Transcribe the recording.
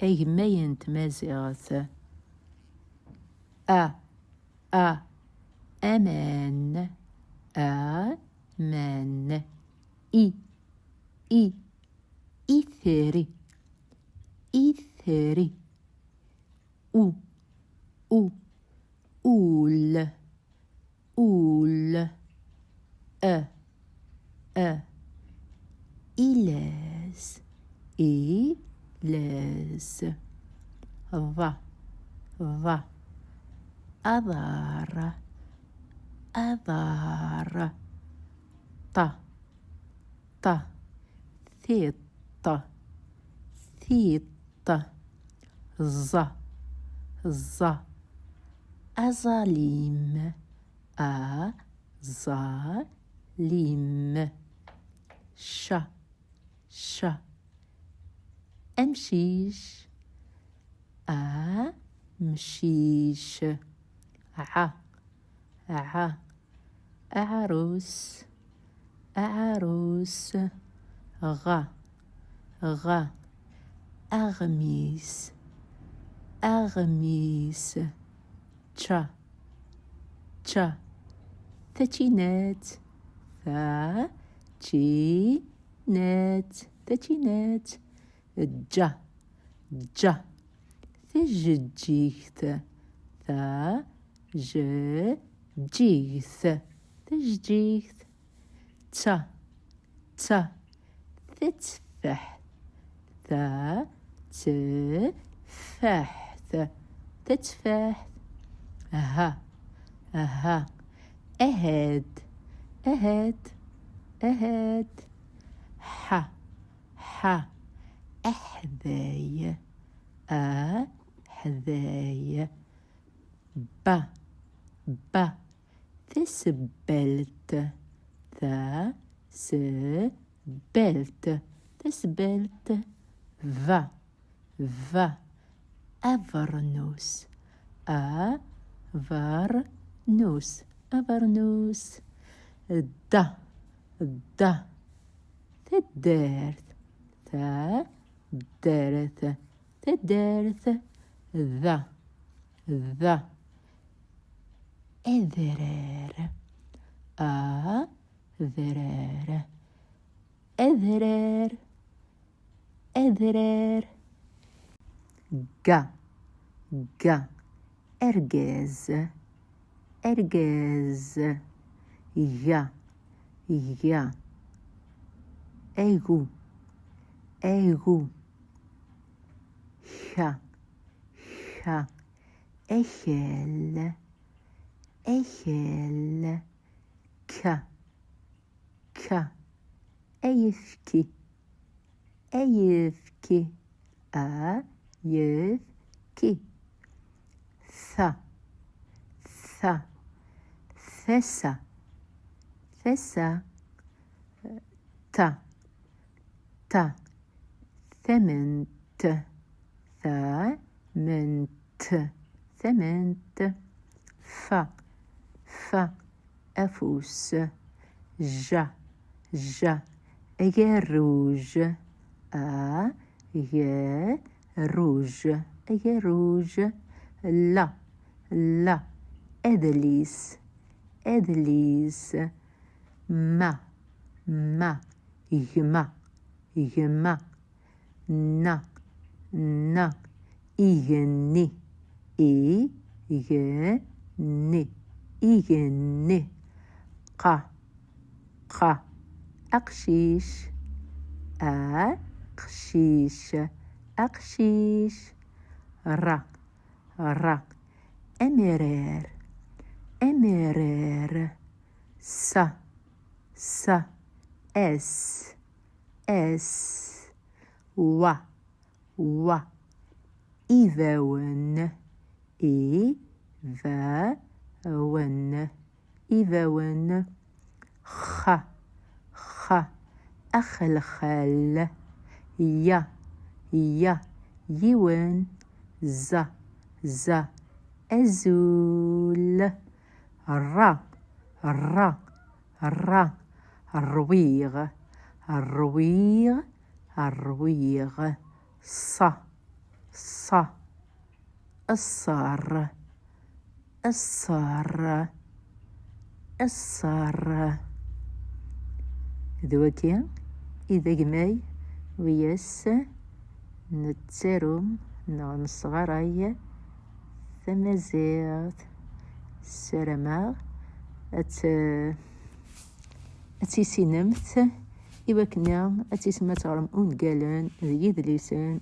أجمين تمازغت. أمان. أمان. إثري. إثري. أول. إلاس. إلاس. ض. أضار. أضار. ط. ثيط. ثيط. ظ. أظاليم. أظاليم. ش. أمشيش. أمشيش. أعروس. أعروس. غ. أغميس. أغميس. تش. ثتينات. ثتينات. ج. ثججيث. ثججيث. ت. تتفح. تتفح. ها. أهد. ح. أحذاي. أحذاي. ب. تسبلت. تسبلت. ف. أفرنوس. أفرنوس. د. تدارث. تدارث. ذ. أذرار. أذرار. ج. أرجاز. ي. أيغو. ح. أخل. ك. أيفكي. أيفكي. ث. ثسى. ت. ثمنت. ف. أفوس. ج. أجروج. أجروج. لا. أدليس. ما. يجمع. ن. إيجني. ق. أقشيش. أقشيش. ر. أمرار. س. أس. و. إيفاون. خ. أخلخل. ي. يون. ز. أزول. ر. الرويغ. ص. الصا الصار الصار الصار. ذوكي إذا جماي وياس نتساروم نصغراي ثمازيغ سلامة أتسيسينمت إواكنا أتسمى تغرم أونقالن ذي ذليسان